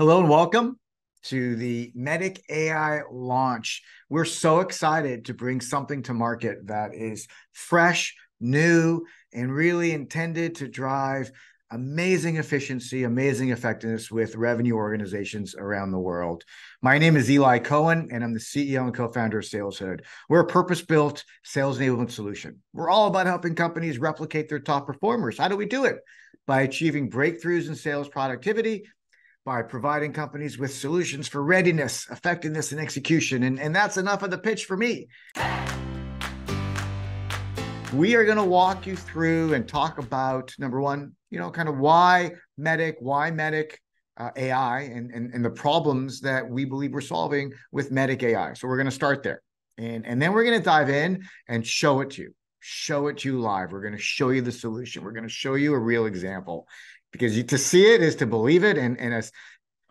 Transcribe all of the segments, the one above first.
Hello and welcome to the MEDDICC AI launch. We're so excited to bring something to market that is fresh, new, and really intended to drive amazing efficiency, amazing effectiveness with revenue organizations around the world. My name is Eli Cohen, and I'm the CEO and co-founder of SalesHood. We're a purpose-built sales enablement solution. We're all about helping companies replicate their top performers. How do we do it? By achieving breakthroughs in sales productivity, by providing companies with solutions for readiness, effectiveness, and execution. And that's enough of the pitch for me. We are going to walk you through and talk about, number one, kind of why MEDDICC AI, and the problems that we believe we're solving with MEDDICC AI. So we're going to start there. And then we're going to dive in and show it to you live. We're going to show you the solution. We're going to show you a real example, because to see it is to believe it. And as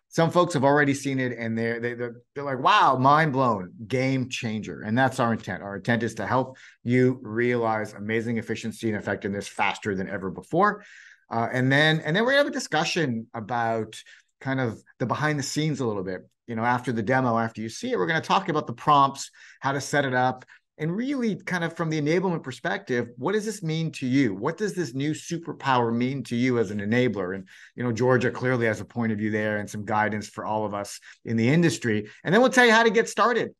some folks have already seen it, and they're like, wow, mind blown, game changer. And that's our intent. Our intent is to help you realize amazing efficiency and effectiveness faster than ever before. And then we're going to have a discussion about kind of the behind the scenes a little bit. After the demo, after you see it, we're going to talk about the prompts, how to set it up, and really kind of from the enablement perspective, what does this mean to you? What does this new superpower mean to you as an enabler? And, Georgia clearly has a point of view there and some guidance for all of us in the industry. And then we'll tell you how to get started.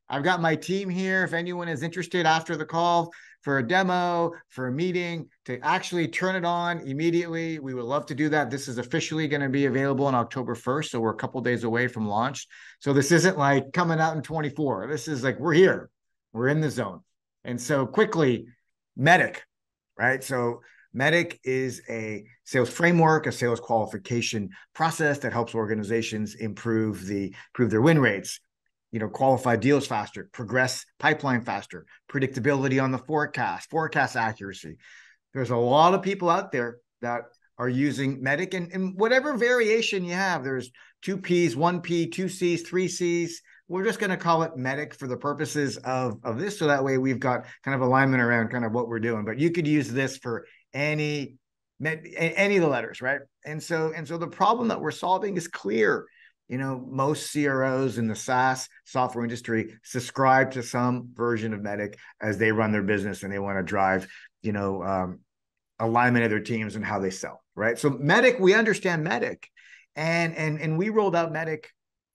I've got my team here. If anyone is interested after the call for a demo, for a meeting, to actually turn it on immediately, we would love to do that. This is officially going to be available on October 1st. So we're a couple days away from launch. So this isn't like coming out in 24. This is like, we're here. We're in the zone. And so quickly, MEDDICC, right? So MEDDICC is a sales framework, a sales qualification process that helps organizations improve their win rates, qualify deals faster, progress pipeline faster, predictability on the forecast accuracy. There's a lot of people out there that are using MEDDICC, and whatever variation you have, there's 2 Ps, 1 P, 2 Cs, 3 Cs. We're just going to call it MEDDICC for the purposes of this. So that way we've got kind of alignment around kind of what we're doing, but you could use this for any of the letters, right? And so the problem that we're solving is clear. Most CROs in the SaaS software industry subscribe to some version of MEDDICC as they run their business, and they want to drive, alignment of their teams and how they sell, right? So MEDDICC, we understand MEDDICC, and we rolled out MEDDICC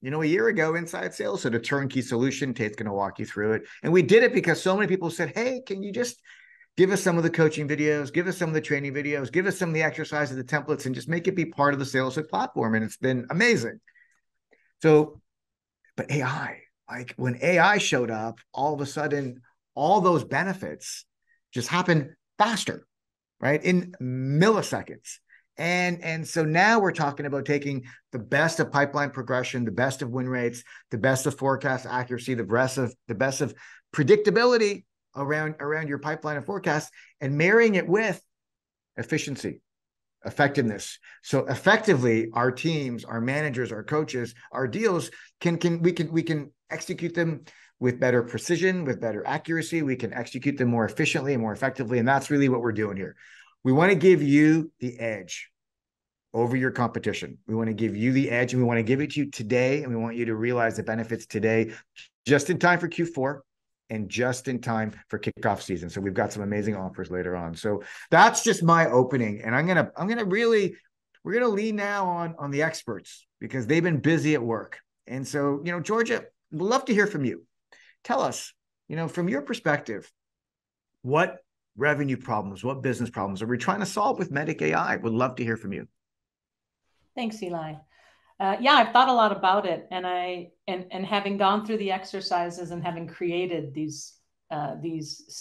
a year ago inside sales. So the turnkey solution, Tate's going to walk you through it. And we did it because so many people said, hey, can you just give us some of the coaching videos, give us some of the training videos, give us some of the exercises, the templates, and just make it be part of the SalesHood platform. And it's been amazing. So, but AI, like when AI showed up, all of a sudden, all those benefits just happen faster, right? In milliseconds. And so now we're talking about taking the best of pipeline progression, the best of win rates, the best of forecast accuracy, the best of predictability around your pipeline and forecast, and marrying it with efficiency, effectiveness. So effectively, our teams, our managers, our coaches, our deals we can execute them with better precision, with better accuracy. We can execute them more efficiently and more effectively. And that's really what we're doing here. We want to give you the edge over your competition. We want to give you the edge, and we want to give it to you today. And we want you to realize the benefits today, just in time for Q4 and just in time for kickoff season. So we've got some amazing offers later on. So that's just my opening. And we're going to lean now on the experts, because they've been busy at work. And so, Georgia, we'd love to hear from you. Tell us, from your perspective, what revenue problems, what business problems are we trying to solve with MEDDICC AI? Would love to hear from you. Thanks, Eli. Yeah, I've thought a lot about it, and having gone through the exercises and having created these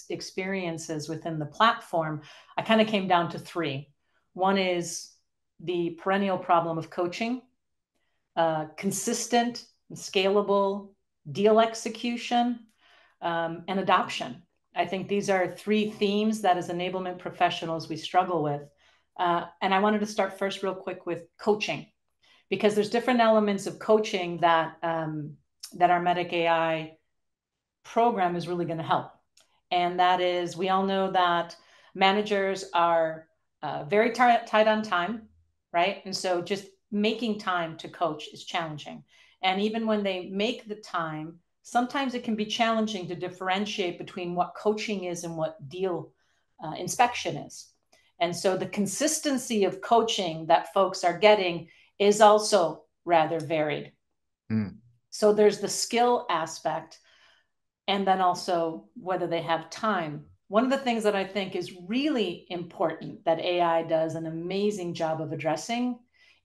experiences within the platform, I kind of came down to 3. One is the perennial problem of coaching, consistent, scalable deal execution, and adoption. I think these are 3 themes that as enablement professionals we struggle with. And I wanted to start first real quick with coaching, because there's different elements of coaching that our MEDDICC AI program is really going to help. And that is, we all know that managers are very tight on time, right? And so just making time to coach is challenging. And even when they make the time, sometimes it can be challenging to differentiate between what coaching is and what deal inspection is. And so the consistency of coaching that folks are getting is also rather varied. Mm. So there's the skill aspect, and then also whether they have time. One of the things that I think is really important that AI does an amazing job of addressing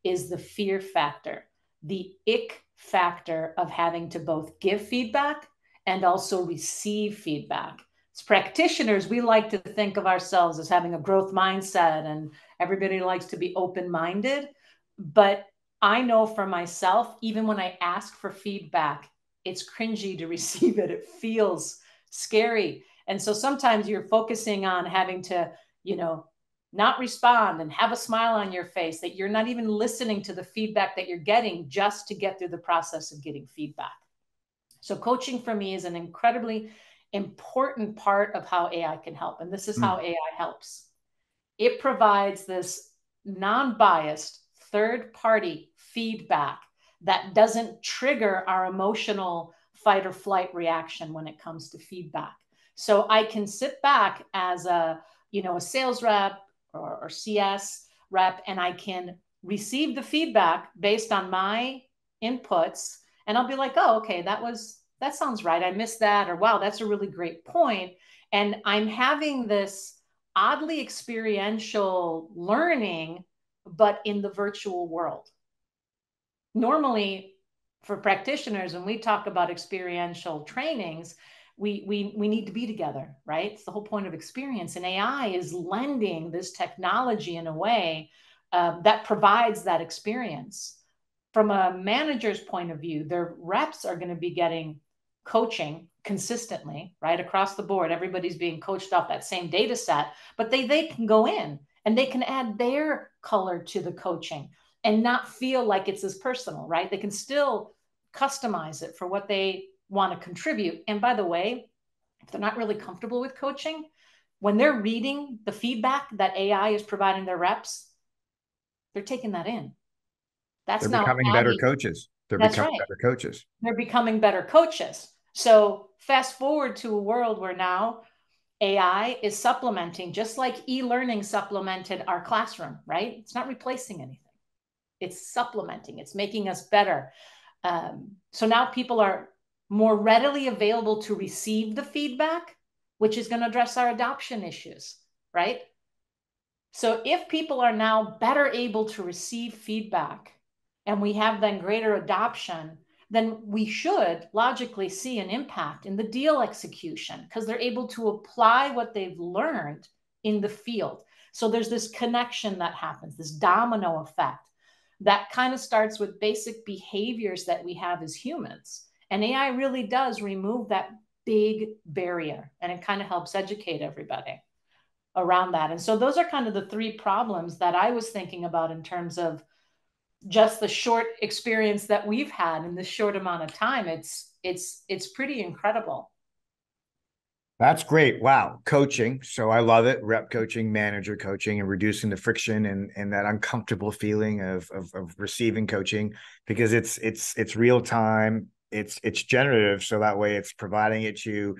is the fear factor, the ick factor of having to both give feedback and also receive feedback. As practitioners, we like to think of ourselves as having a growth mindset, and everybody likes to be open-minded. But I know for myself, even when I ask for feedback, it's cringy to receive it. It feels scary. And so sometimes you're focusing on having to, not respond and have a smile on your face, that you're not even listening to the feedback that you're getting just to get through the process of getting feedback. So coaching for me is an incredibly important part of how AI can help. And this is how AI helps. It provides this non-biased third-party feedback that doesn't trigger our emotional fight or flight reaction when it comes to feedback. So I can sit back as a sales rep or CS rep, and I can receive the feedback based on my inputs, and I'll be like, oh, okay, that sounds right. I missed that, or wow, that's a really great point. And I'm having this oddly experiential learning, but in the virtual world. Normally, for practitioners, when we talk about experiential trainings, we need to be together, right? It's the whole point of experience. And AI is lending this technology in a way that provides that experience. From a manager's point of view, their reps are going to be getting coaching consistently, right? Across the board, everybody's being coached off that same data set, but they can go in and they can add their color to the coaching and not feel like it's as personal, right? They can still customize it for what they want to contribute. And by the way, if they're not really comfortable with coaching, when they're reading the feedback that AI is providing their reps, they're taking that in. They're That's now becoming better adding. coaches. They're That's becoming right. better coaches. They're becoming better coaches. So fast forward to a world where now AI is supplementing, just like e-learning supplemented our classroom, right? It's not replacing anything. It's supplementing. It's making us better. So now people are more readily available to receive the feedback, which is going to address our adoption issues, right? So if people are now better able to receive feedback and we have then greater adoption, then we should logically see an impact in the deal execution because they're able to apply what they've learned in the field. So there's this connection that happens, this domino effect that kind of starts with basic behaviors that we have as humans. And AI really does remove that big barrier, and it kind of helps educate everybody around that. And so those are kind of the three problems that I was thinking about in terms of just the short experience that we've had in this short amount of time. It's pretty incredible. That's great. Wow. Coaching. So I love it. Rep coaching, manager coaching, and reducing the friction and that uncomfortable feeling of receiving coaching because it's real time. It's generative. So that way it's providing it to you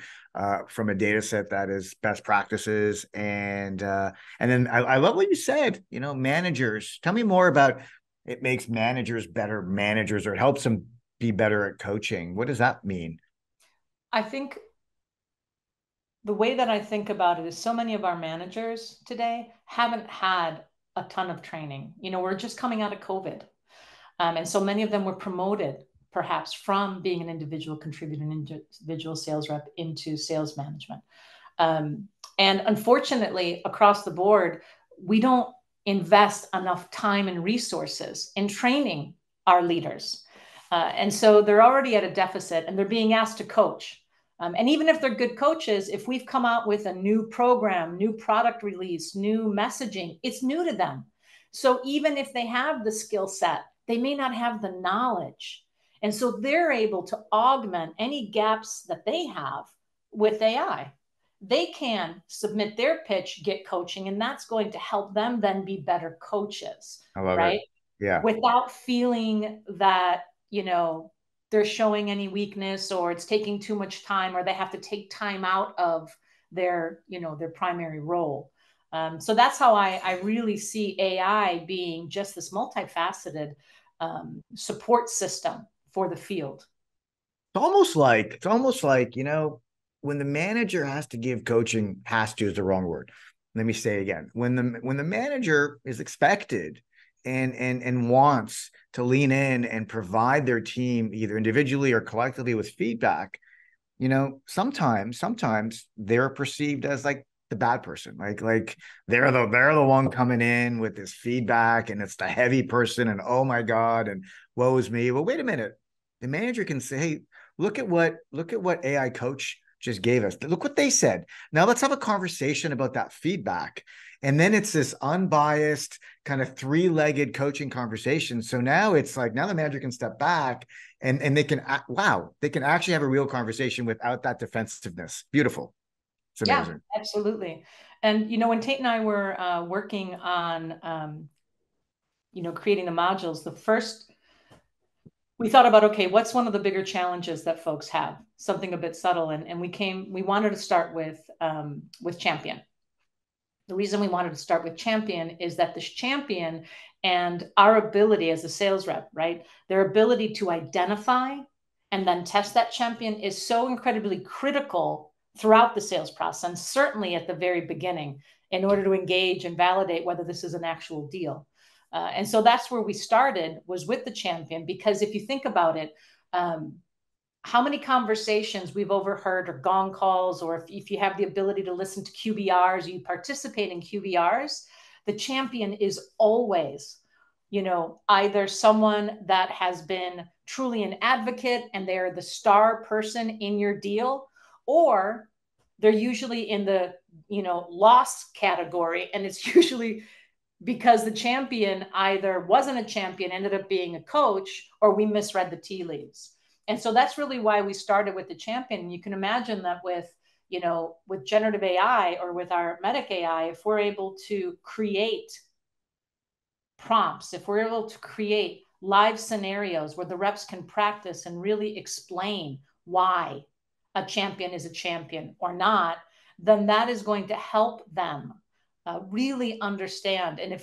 from a data set that is best practices. And then I love what you said, managers. Tell me more about it makes managers better managers or it helps them be better at coaching. What does that mean? I think the way that I think about it is so many of our managers today haven't had a ton of training. We're just coming out of COVID. And so many of them were promoted perhaps from being an individual contributor, an individual sales rep into sales management. And unfortunately, across the board, we don't invest enough time and resources in training our leaders. And so they're already at a deficit and they're being asked to coach. And even if they're good coaches, if we've come out with a new program, new product release, new messaging, it's new to them. So even if they have the skill set, they may not have the knowledge. And so they're able to augment any gaps that they have with AI. They can submit their pitch, get coaching, and that's going to help them then be better coaches, I love it. right? Yeah. without feeling that, you know, they're showing any weakness or it's taking too much time or they have to take time out of their, you know, their primary role. So that's how I really see AI being just this multifaceted support system for the field. It's almost like, when the manager has to give coaching, has to is the wrong word. Let me say again. When the manager is expected and wants to lean in and provide their team either individually or collectively with feedback, sometimes they're perceived as like the bad person, like they're the one coming in with this feedback, and it's the heavy person, and oh my god, and woe is me. Well, wait a minute. The manager can say, hey, look at what AI coach just gave us. Look what they said. Now let's have a conversation about that feedback. And then it's this unbiased kind of three-legged coaching conversation. So now it's like, now the manager can step back and they can, wow, they can actually have a real conversation without that defensiveness. Beautiful. It's Yeah, amazing. absolutely. And, you know, when Tate and I were working on, you know, creating the modules, the first, we thought about, okay, what's one of the bigger challenges that folks have? Something a bit subtle. And we wanted to start with champion. The reason we wanted to start with champion is that this champion and our ability as a sales rep, right? Their ability to identify and then test that champion is so incredibly critical throughout the sales process, and certainly at the very beginning, in order to engage and validate whether this is an actual deal. And so that's where we started, was with the champion, because if you think about it, how many conversations we've overheard or gong calls, or if you have the ability to listen to QBRs, you participate in QBRs, the champion is always, you know, either someone that has been truly an advocate and they're the star person in your deal, or they're usually in the, you know, loss category. And it's usually because the champion either wasn't a champion, ended up being a coach, or we misread the tea leaves. And so that's really why we started with the champion. You can imagine that with, you know, with generative AI or with our MEDDICC AI, if we're able to create prompts, if we're able to create live scenarios where the reps can practice and really explain why a champion is a champion or not, then that is going to help them really understand. And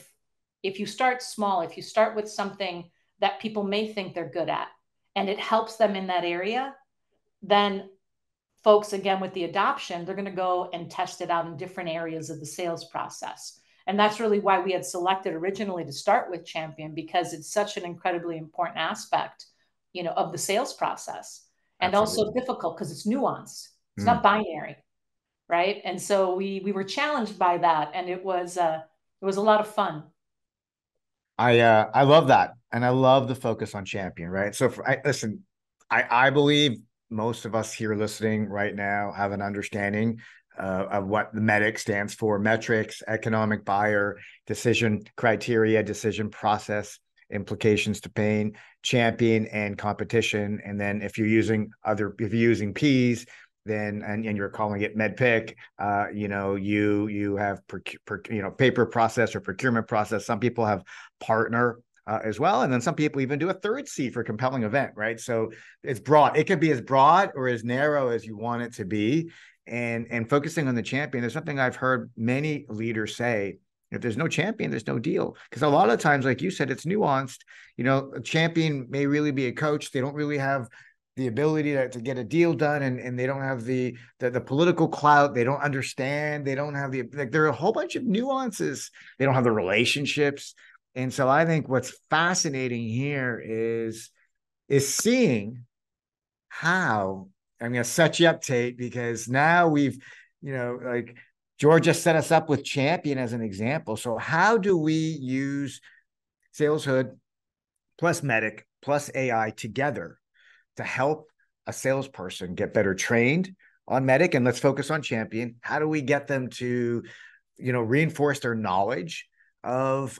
if you start small, if you start with something that people may think they're good at, and it helps them in that area, then folks, again, with the adoption, they're going to go and test it out in different areas of the sales process. And that's really why we had selected originally to start with champion, because it's such an incredibly important aspect, you know, of the sales process, and also Absolutely. difficult because it's nuanced. It's not Mm. binary, right? And so we were challenged by that, and it was a lot of fun. I love that, and I love the focus on champion. Right. So listen, I believe most of us here listening right now have an understanding of what the MEDDICC stands for: metrics, economic buyer, decision criteria, decision process, implications to pain, champion, and competition. And then if you're using P's, then and you're calling it MEDDPICC, you have paper process or procurement process. Some people have partner as well, and then some people even do a third C for compelling event, right? So it's broad. It could be as broad or as narrow as you want it to be. And focusing on the champion, there's something I've heard many leaders say: if there's no champion, there's no deal. Because a lot of times, like you said, it's nuanced. A champion may really be a coach. They don't really have the ability to get a deal done, and they don't have the political clout. They don't understand. They don't have there are a whole bunch of nuances. They don't have the relationships. And so I think what's fascinating here is seeing how, I'm going to set you up, Tate, because now we've, like Georgia set us up with champion as an example. So how do we use SalesHood plus MEDDICC plus AI together to help a salesperson get better trained on MEDDICC? And let's focus on champion. How do we get them to, reinforce their knowledge with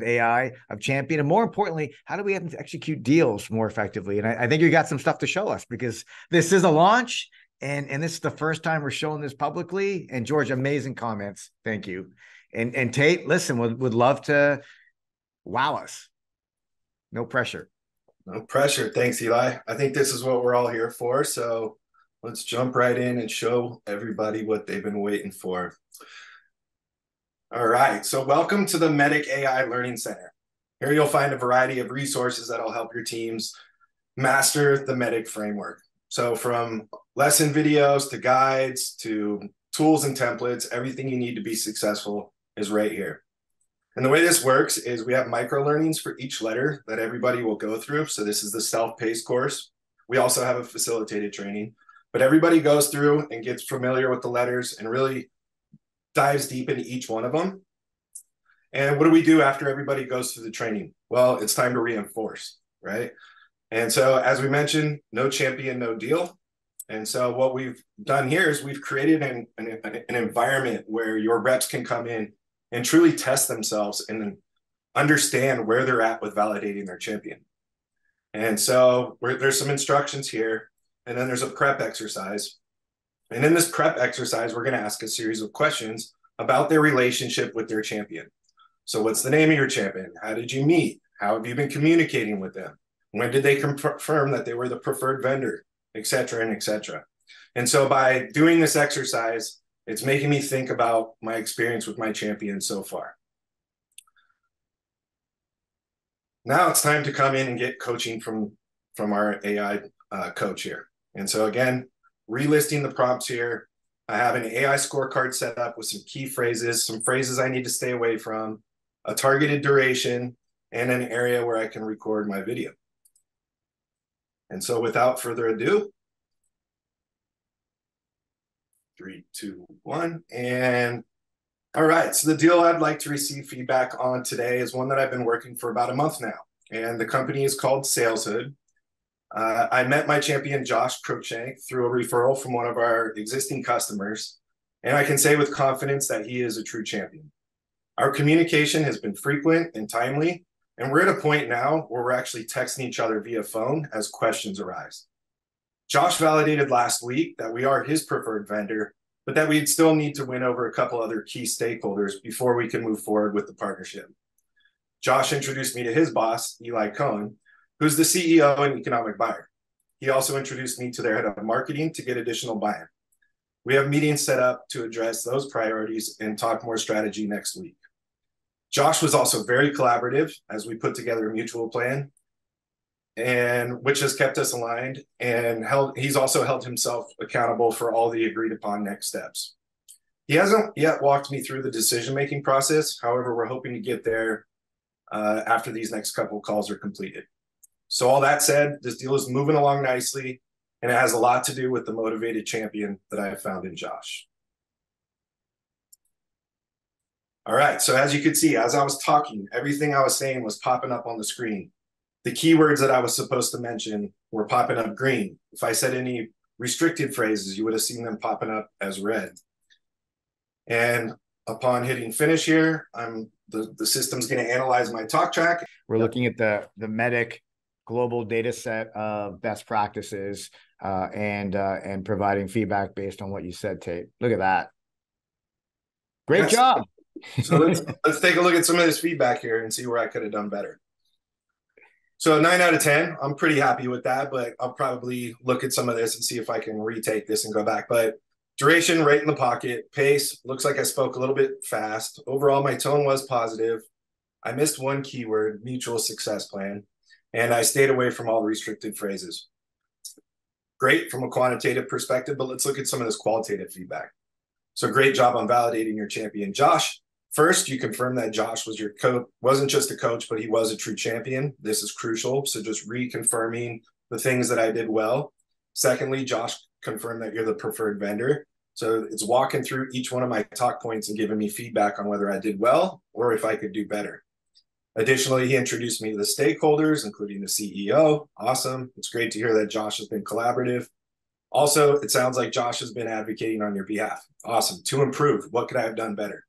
AI of champion? And more importantly, how do we have them to execute deals more effectively? And I think you got some stuff to show us, because this is a launch, and this is the first time we're showing this publicly. And George, amazing comments. Thank you. And Tate, listen, would love to wow us. No pressure. No pressure. Thanks, Eli. I think this is what we're all here for. So let's jump right in and show everybody what they've been waiting for. All right. So welcome to the MEDDICC AI Learning Center. Here you'll find a variety of resources that'll help your teams master the MEDDICC framework. So from lesson videos to guides to tools and templates, everything you need to be successful is right here. And the way this works is we have micro learnings for each letter that everybody will go through. So this is the self-paced course. We also have a facilitated training, but everybody goes through and gets familiar with the letters and really dives deep into each one of them. And what do we do after everybody goes through the training? Well, it's time to reinforce, right? And so as we mentioned, no champion, no deal. And so what we've done here is we've created an environment where your reps can come in and truly test themselves and understand where they're at with validating their champion. And so there's some instructions here, and then there's a prep exercise. And in this prep exercise, we're going to ask a series of questions about their relationship with their champion. So what's the name of your champion? How did you meet? How have you been communicating with them? When did they confirm that they were the preferred vendor, et cetera, and et cetera. And so by doing this exercise, it's making me think about my experience with my champion so far. Now it's time to come in and get coaching from our AI coach here. And so again, relisting the prompts here. I have an AI scorecard set up with some key phrases, some phrases I need to stay away from, a targeted duration, and an area where I can record my video. And so without further ado, 3, 2, 1, and all right. So the deal I'd like to receive feedback on today is one that I've been working for about a month now, and the company is called SalesHood. I met my champion, Josh Cruikshank, through a referral from one of our existing customers, and I can say with confidence that he is a true champion. Our communication has been frequent and timely, and we're at a point now where we're actually texting each other via phone as questions arise. Josh validated last week that we are his preferred vendor, but that we'd still need to win over a couple other key stakeholders before we can move forward with the partnership. Josh introduced me to his boss, Eli Cohen, who's the CEO and economic buyer. He also introduced me to their head of marketing to get additional buy-in. We have meetings set up to address those priorities and talk more strategy next week. Josh was also very collaborative as we put together a mutual plan, and which has kept us aligned, and he's also held himself accountable for all the agreed upon next steps. He hasn't yet walked me through the decision-making process. However, we're hoping to get there after these next couple of calls are completed. So all that said, this deal is moving along nicely, and it has a lot to do with the motivated champion that I have found in Josh. All right, so as you can see, as I was talking, everything I was saying was popping up on the screen. The keywords that I was supposed to mention were popping up green. If I said any restricted phrases, you would have seen them popping up as red. And upon hitting finish here, the system's going to analyze my talk track. We're looking at the MEDDICC global data set of best practices and providing feedback based on what you said, Tate. Look at that. Great job. So let's take a look at some of this feedback here and see where I could have done better. So 9 out of 10, I'm pretty happy with that, but I'll probably look at some of this and see if I can retake this and go back. But duration, right in the pocket. Pace, looks like I spoke a little bit fast. Overall, my tone was positive. I missed one keyword, mutual success plan, and I stayed away from all restricted phrases. Great from a quantitative perspective, but let's look at some of this qualitative feedback. So great job on validating your champion, Josh. First, you confirmed that Josh was your coach, wasn't just a coach, but he was a true champion. This is crucial. So just reconfirming the things that I did well. Secondly, Josh confirmed that you're the preferred vendor. So it's walking through each one of my talk points and giving me feedback on whether I did well or if I could do better. Additionally, he introduced me to the stakeholders, including the CEO. Awesome. It's great to hear that Josh has been collaborative. Also, it sounds like Josh has been advocating on your behalf. Awesome. To improve, what could I have done better?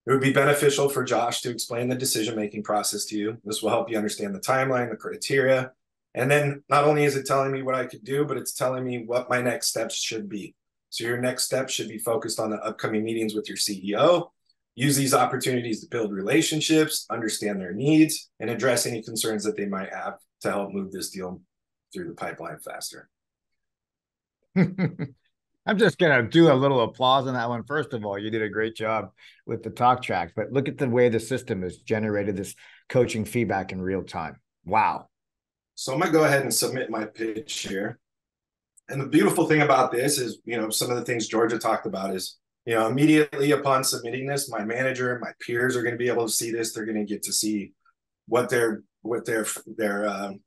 It would be beneficial for Josh to explain the decision-making process to you. This will help you understand the timeline, the criteria. And then not only is it telling me what I could do, but it's telling me what my next steps should be. So your next steps should be focused on the upcoming meetings with your CEO. Use these opportunities to build relationships, understand their needs, and address any concerns that they might have to help move this deal through the pipeline faster. I'm just going to do a little applause on that one. First of all, you did a great job with the talk track, but look at the way the system has generated this coaching feedback in real time. Wow. So I'm going to go ahead and submit my pitch here. And the beautiful thing about this is, some of the things Georgia talked about is, immediately upon submitting this, my manager and my peers are going to be able to see this. They're going to get to see what their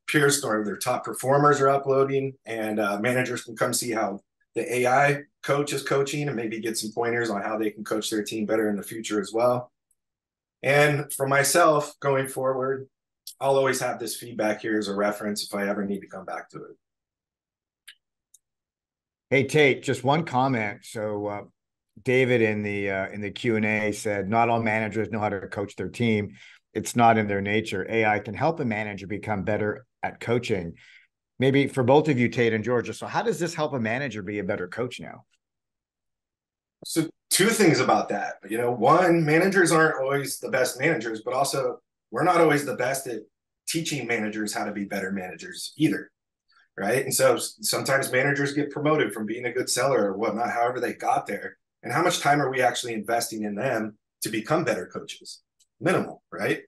peers or their top performers are uploading, and managers can come see how the AI coach is coaching and maybe get some pointers on how they can coach their team better in the future as well. And for myself going forward, I'll always have this feedback here as a reference if I ever need to come back to it. Hey, Tate, just one comment. So David in the Q&A said, not all managers know how to coach their team. It's not in their nature. AI can help a manager become better at coaching. Maybe for both of you, Tate and Georgia. So how does this help a manager be a better coach now? So two things about that. One, managers aren't always the best managers, but also we're not always the best at teaching managers how to be better managers either. Right. And so sometimes managers get promoted from being a good seller or whatnot, however they got there. And how much time are we actually investing in them to become better coaches? Minimal, right?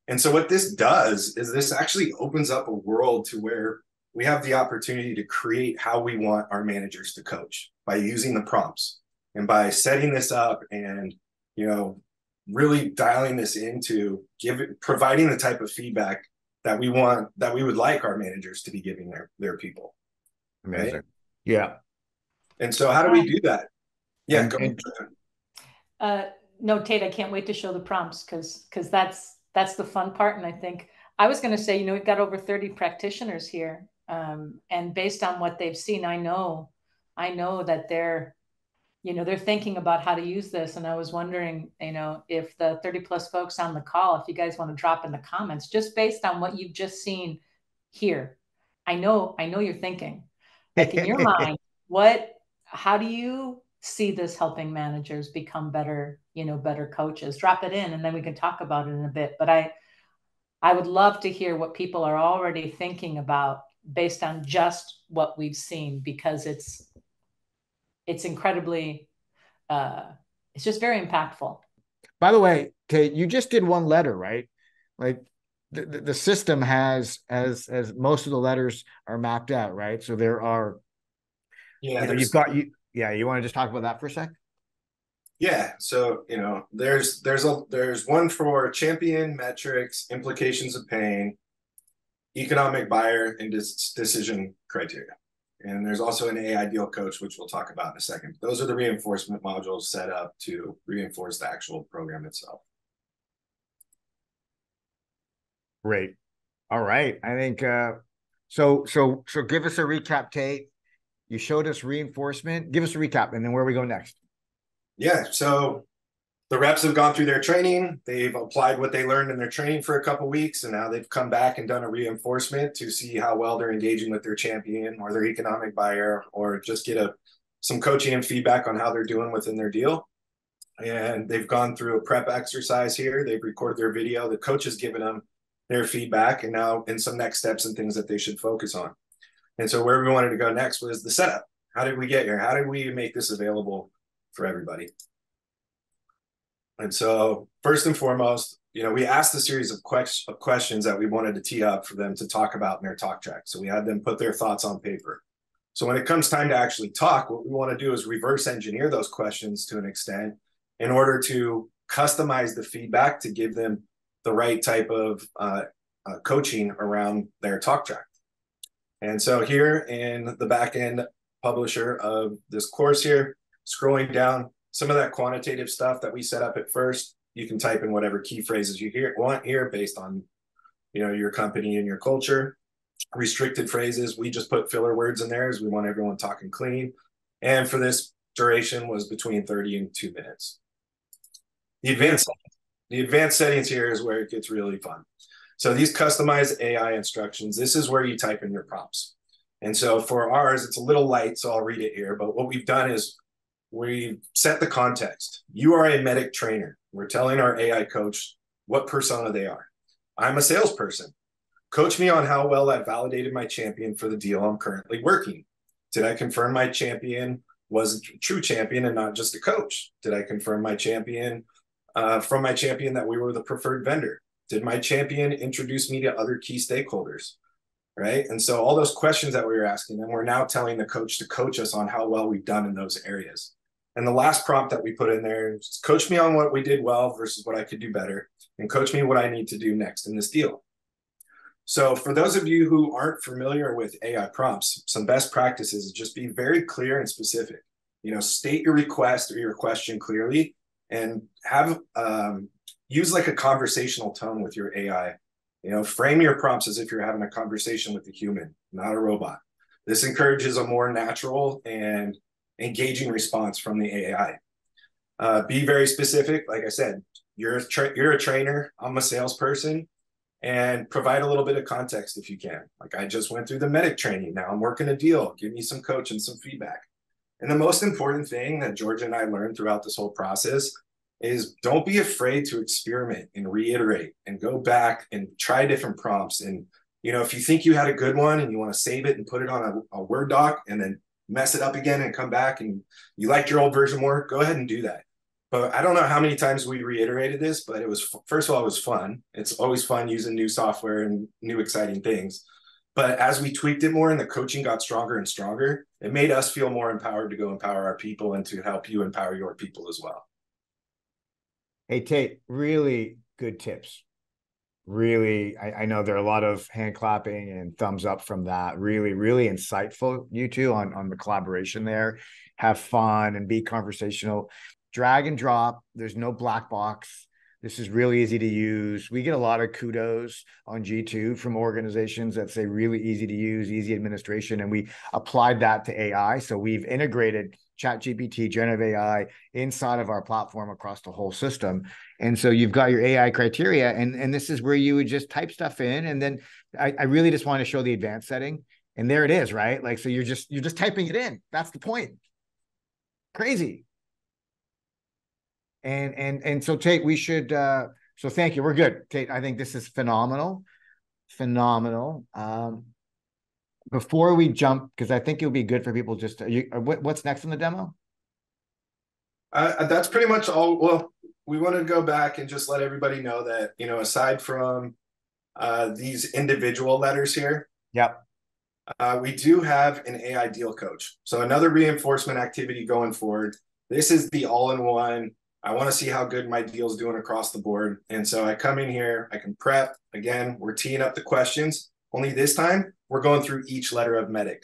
And so what this does is this actually opens up a world to where we have the opportunity to create how we want our managers to coach by using the prompts and by setting this up and, really dialing this into providing the type of feedback that we would like our managers to be giving their people. Amazing. Right? Yeah. And so how do we do that? Yeah. No, Tate, I can't wait to show the prompts because that's the fun part. And I think I was going to say, we've got over 30 practitioners here. And based on what they've seen, I know that they're thinking about how to use this. And I was wondering, if the 30 plus folks on the call, if you guys want to drop in the comments, just based on what you've just seen here, I know you're thinking, like in your mind, how do you see this helping managers become better, better coaches? Drop it in and then we can talk about it in a bit. But I would love to hear what people are already thinking about based on just what we've seen, because it's incredibly, it's just very impactful. By the way, Tate, you just did one letter, right? Like the system has most of the letters are mapped out, right? So there are, you want to just talk about that for a sec? Yeah. So, there's one for champion, metrics, implications of pain, economic buyer, and decision criteria. And there's also an AI deal coach, which we'll talk about in a second. Those are the reinforcement modules set up to reinforce the actual program itself. Great. All right. I think so give us a recap, Tate. You showed us reinforcement. Give us a recap, and then where we go next. Yeah. So the reps have gone through their training. They've applied what they learned in their training for a couple of weeks, and now they've come back and done a reinforcement to see how well they're engaging with their champion or their economic buyer, or just get some coaching and feedback on how they're doing within their deal. And they've gone through a prep exercise here. They've recorded their video. The coach has given them their feedback and now in some next steps and things that they should focus on. And so where we wanted to go next was the setup. How did we get here? How did we make this available for everybody? And so first and foremost, we asked a series of questions that we wanted to tee up for them to talk about in their talk track. So we had them put their thoughts on paper. So when it comes time to actually talk, what we want to do is reverse engineer those questions to an extent in order to customize the feedback to give them the right type of coaching around their talk track. And so here in the back end publisher of this course here, scrolling down, some of that quantitative stuff that we set up at first, you can type in whatever key phrases you want here based on, your company and your culture. Restricted phrases, we just put filler words in there as we want everyone talking clean. And for this duration was between 30 and 2 minutes. The advanced settings here is where it gets really fun. So these customized AI instructions, this is where you type in your prompts. And so for ours, it's a little light, so I'll read it here. But what we've done is we set the context. You are a MEDDICC trainer We're telling our AI coach what persona they are. I'm a salesperson. Coach me on how well I validated my champion for the deal I'm currently working. Did I confirm my champion was a true champion and not just a coach? Did I confirm my champion from my champion that we were the preferred vendor? Did my champion introduce me to other key stakeholders? Right. And so all those questions that we were asking them, we're now telling the coach to coach us on how well we've done in those areas. And the last prompt that we put in there is coach me on what we did well versus what I could do better, and coach me what I need to do next in this deal. So for those of you who aren't familiar with AI prompts, some best practices is just be very clear and specific. You know, state your request or your question clearly, and have use like a conversational tone with your AI. You know, frame your prompts as if you're having a conversation with a human, not a robot. This encourages a more natural and engaging response from the AI. Be very specific. Like I said, you're a trainer, I'm a salesperson, and provide a little bit of context if you can. Like, I just went through the MEDDICC training. Now I'm working a deal. Give me some coach and some feedback. And the most important thing that Georgia and I learned throughout this whole process is don't be afraid to experiment and reiterate and go back and try different prompts. And, you know, if you think you had a good one and you want to save it and put it on a Word doc and then mess it up again and come back and you like your old version more, go ahead and do that. But I don't know how many times we reiterated this, but it was, first of all, it was fun. It's always fun using new software and new exciting things. But as we tweaked it more and the coaching got stronger and stronger, it made us feel more empowered to go empower our people and to help you empower your people as well. Hey, Tate, really good tips. Really, I know there are a lot of hand clapping and thumbs up from that. Really, really insightful, you two, on the collaboration there. Have fun and be conversational. Drag and drop. There's no black box. This is really easy to use. We get a lot of kudos on G2 from organizations that say really easy to use, easy administration, and we applied that to AI. So we've integrated ChatGPT, generative AI inside of our platform across the whole system. And so you've got your AI criteria, and this is where you would just type stuff in. And then I really just want to show the advanced setting. And there it is, right? Like, so you're just typing it in. That's the point. Crazy. And so Tate, we should so thank you. We're good. Tate, I think this is phenomenal. Phenomenal. Before we jump, because I think it'll be good for people just what's next in the demo? That's pretty much all. Well, we want to go back and just let everybody know that, you know, aside from these individual letters here, yep, we do have an AI deal coach. So another reinforcement activity going forward. This is the all-in-one. I want to see how good my deal's doing across the board. And so I come in here, I can prep. Again, we're teeing up the questions. Only this time, we're going through each letter of MEDDICC.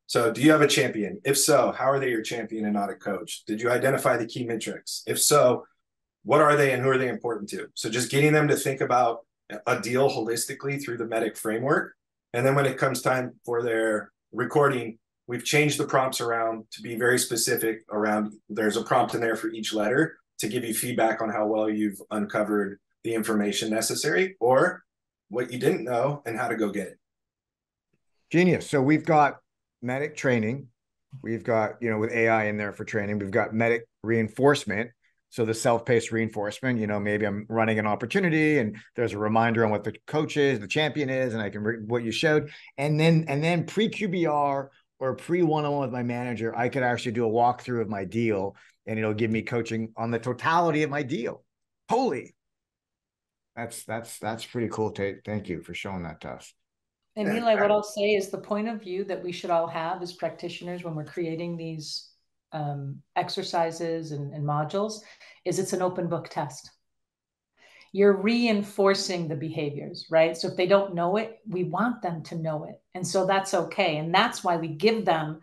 So do you have a champion? If so, how are they your champion and not a coach? Did you identify the key metrics? If so, what are they and who are they important to? So just getting them to think about a deal holistically through the MEDDICC framework. And then when it comes time for their recording, we've changed the prompts around to be very specific around, there's a prompt in there for each letter to give you feedback on how well you've uncovered the information necessary or what you didn't know and how to go get it. Genius. So we've got MEDDICC training. We've got, you know, with AI in there for training, we've got MEDDICC reinforcement. So the self-paced reinforcement, you know, maybe I'm running an opportunity and there's a reminder on what the coach is, the champion is, and I can what you showed. And then pre-QBR or pre-1-on-1 with my manager, I could actually do a walkthrough of my deal and it'll give me coaching on the totality of my deal. Holy. That's pretty cool, Tate. Thank you for showing that to us. And Eli, what I'll say is the point of view that we should all have as practitioners when we're creating these exercises and modules is it's an open book test. You're reinforcing the behaviors, right? So if they don't know it, we want them to know it. And so that's okay. And that's why we give them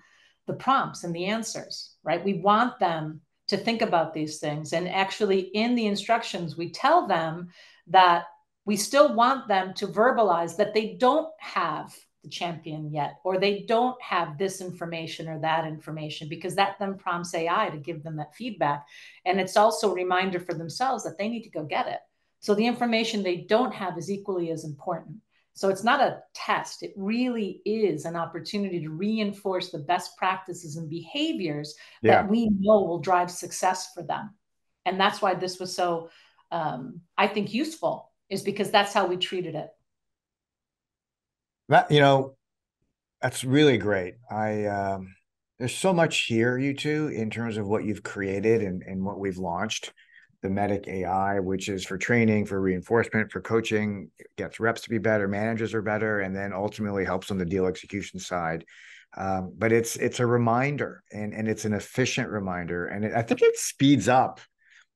the prompts and the answers, right? We want them to think about these things. And actually in the instructions, we tell them that we still want them to verbalize that they don't have the champion yet, or they don't have this information or that information, because that then prompts AI to give them that feedback. And it's also a reminder for themselves that they need to go get it. So the information they don't have is equally as important. So it's not a test. It really is an opportunity to reinforce the best practices and behaviors that we know will drive success for them. And that's why this was so I think, useful, is because that's how we treated it. That, that's really great. There's so much here, you two, in terms of what you've created and what we've launched. The MEDDICC AI, which is for training, for reinforcement, for coaching, gets reps to be better, managers are better, and then ultimately helps on the deal execution side. But it's a reminder, and it's an efficient reminder, and I think it speeds up.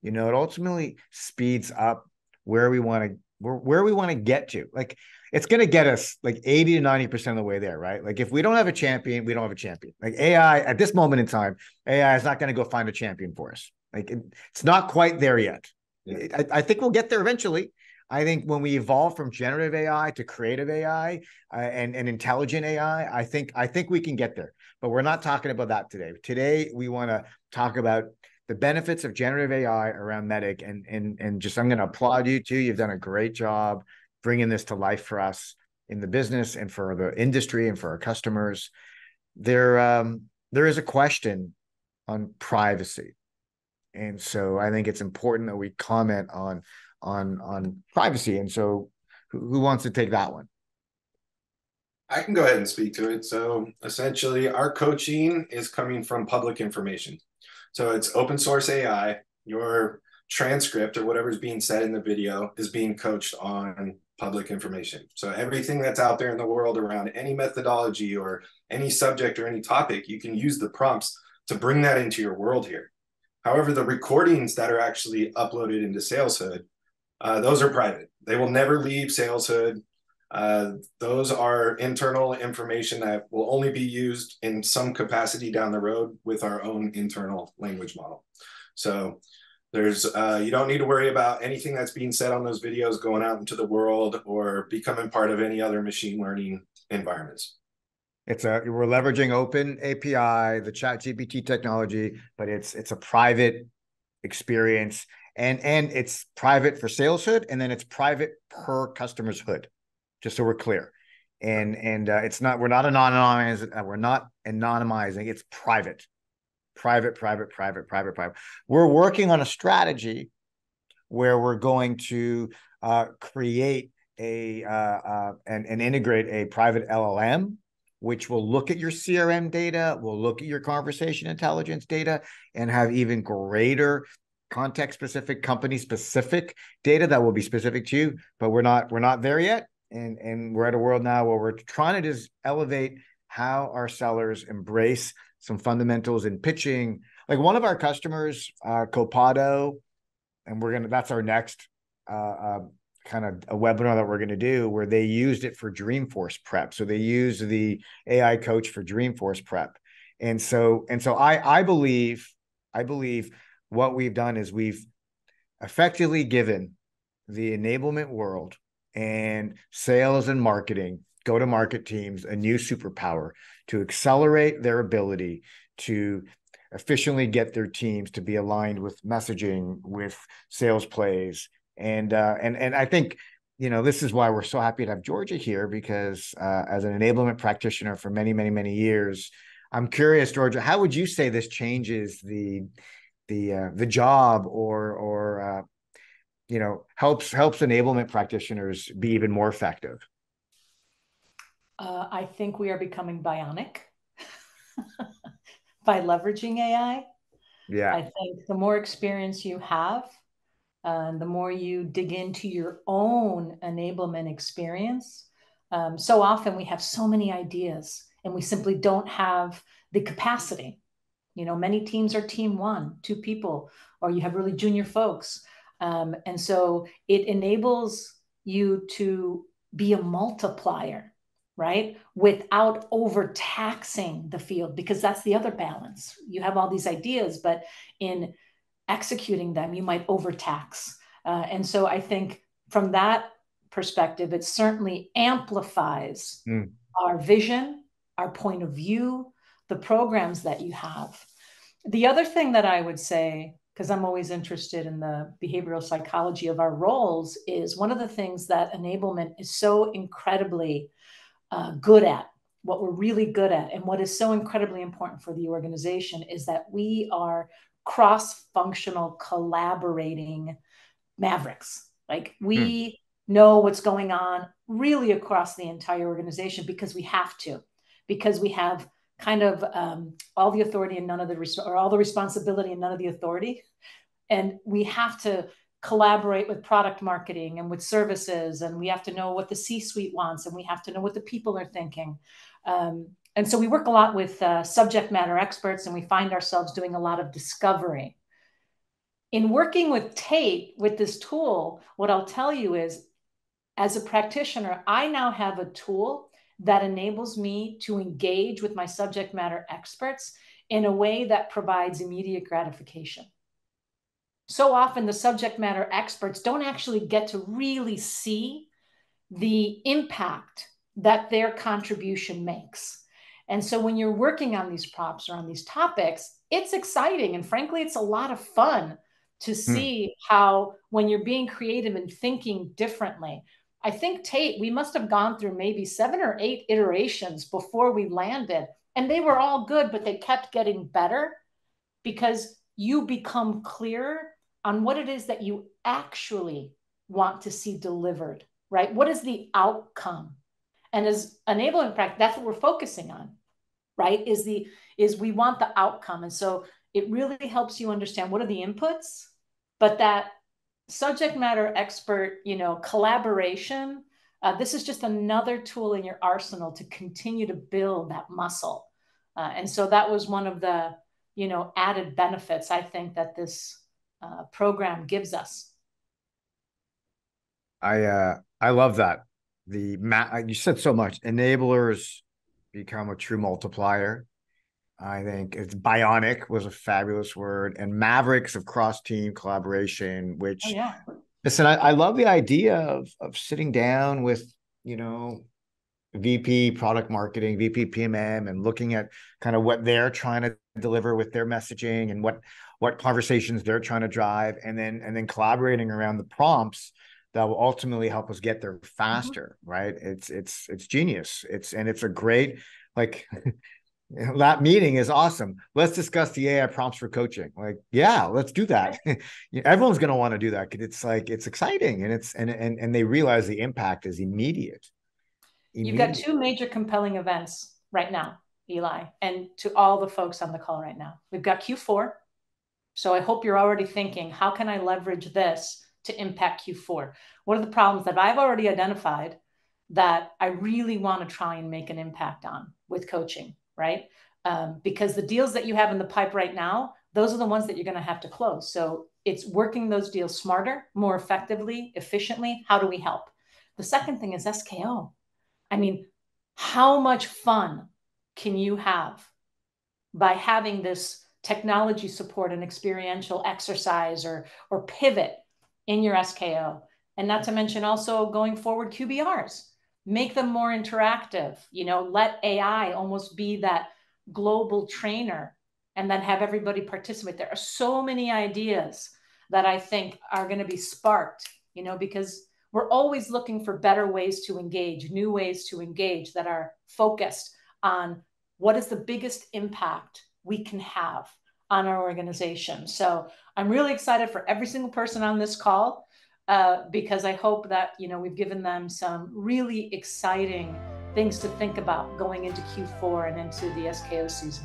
It ultimately speeds up where we want to get to. Like, it's going to get us like 80 to 90% of the way there, right? Like, if we don't have a champion, we don't have a champion. Like, AI at this moment in time, AI is not going to go find a champion for us. Like, it's not quite there yet. Yeah. I think we'll get there eventually. I think when we evolve from generative AI to creative AI and intelligent AI, I think we can get there. But we're not talking about that today. Today, we want to talk about the benefits of generative AI around MEDDICC, and just, I'm going to applaud you too. You've done a great job bringing this to life for us in the business and for the industry and for our customers. There is a question on privacy. And so I think it's important that we comment on privacy. And so who wants to take that one? I can go ahead and speak to it. So essentially, our coaching is coming from public information. So it's open source AI. Your transcript or whatever's being said in the video is being coached on public information. So everything that's out there in the world around any methodology or any subject or any topic, you can use the prompts to bring that into your world here. However, the recordings that are actually uploaded into SalesHood, those are private. They will never leave SalesHood. Those are internal information that will only be used in some capacity down the road with our own internal language model. So there's you don't need to worry about anything that's being said on those videos going out into the world or becoming part of any other machine learning environments. We're leveraging open API, the ChatGPT technology, but it's a private experience, and it's private for SalesHood, and then it's private per customer's hood, just so we're clear. And it's not, we're not anonymizing, it's private. We're working on a strategy where we're going to create and integrate a private LLM, which will look at your CRM data, will look at your conversation intelligence data, and have even greater context-specific, company-specific data that will be specific to you. But we're not there yet, and we're at a world now where we're trying to just elevate how our sellers embrace some fundamentals in pitching. Like, one of our customers, Copado, and that's our next kind of a webinar that we're going to do, where they used it for Dreamforce prep. So they use the AI coach for Dreamforce prep. And so I believe what we've done is we've effectively given the enablement world and sales and marketing, go-to-market teams, a new superpower to accelerate their ability to efficiently get their teams to be aligned with messaging, with sales plays. And I think, this is why we're so happy to have Georgia here, because as an enablement practitioner for many, many, many years, I'm curious, Georgia, how would you say this changes the job or helps enablement practitioners be even more effective? I think we are becoming bionic by leveraging AI. Yeah. I think the more experience you have, the more you dig into your own enablement experience. So often we have so many ideas and we simply don't have the capacity. Many teams are team 1, 2 people, or you have really junior folks. And so it enables you to be a multiplier, right? Without overtaxing the field, because that's the other balance. You have all these ideas, but in executing them, you might overtax. And so I think from that perspective, it certainly amplifies our vision, our point of view, the programs that you have. The other thing that I would say, because I'm always interested in the behavioral psychology of our roles, is one of the things that enablement is so incredibly good at, what we're really good at, and what is so incredibly important for the organization, is that we are cross-functional, collaborating mavericks. Like we know what's going on really across the entire organization because we have to, because we have kind of all the authority and none of the, or all the responsibility and none of the authority. And we have to collaborate with product marketing and with services, and we have to know what the C-suite wants, and we have to know what the people are thinking. And so we work a lot with subject matter experts, and we find ourselves doing a lot of discovery. In working with Tate, with this tool, what I'll tell you is, as a practitioner, I now have a tool that enables me to engage with my subject matter experts in a way that provides immediate gratification. So often the subject matter experts don't actually get to really see the impact that their contribution makes. And so when you're working on these prompts or on these topics, it's exciting. And frankly, it's a lot of fun to see how, when you're being creative and thinking differently. I think Tate, we must have gone through maybe 7 or 8 iterations before we landed, and they were all good, but they kept getting better because you become clearer on what it is that you actually want to see delivered, right? What is the outcome? And as enablement practice, that's what we're focusing on, right? Is we want the outcome. And so it really helps you understand what are the inputs, but that subject matter expert, collaboration, this is just another tool in your arsenal to continue to build that muscle. And so that was one of the, added benefits I think that this program gives us. I love that. You said so much. Enablers become a true multiplier. I think it's bionic was a fabulous word, and mavericks of cross-team collaboration, which listen, I love the idea of sitting down with, VP product marketing, VP PMM, and looking at kind of what they're trying to deliver with their messaging and what conversations they're trying to drive, and then collaborating around the prompts that will ultimately help us get there faster, right? It's genius. It's a great, like, that meeting is awesome. Let's discuss the AI prompts for coaching. Like, yeah, let's do that. Everyone's going to want to do that because it's exciting, and and they realize the impact is immediate. You've got 2 major compelling events right now, Eli, and to all the folks on the call right now. We've got Q4. So I hope you're already thinking, how can I leverage this to impact Q4? What are the problems that I've already identified that I really want to try and make an impact on with coaching, right? Because the deals that you have in the pipe right now, those are the ones that you're going to have to close. So it's working those deals smarter, more effectively, efficiently. How do we help? The second thing is SKO. I mean, how much fun can you have by having this technology support and experiential exercise or pivot in your SKO? And not to mention also going forward QBRs, make them more interactive, let AI almost be that global trainer and then have everybody participate. There are so many ideas that I think are going to be sparked, because we're always looking for better ways to engage, new ways to engage that are focused on what is the biggest impact we can have on our organization. So I'm really excited for every single person on this call because I hope that, we've given them some really exciting things to think about going into Q4 and into the SKO season.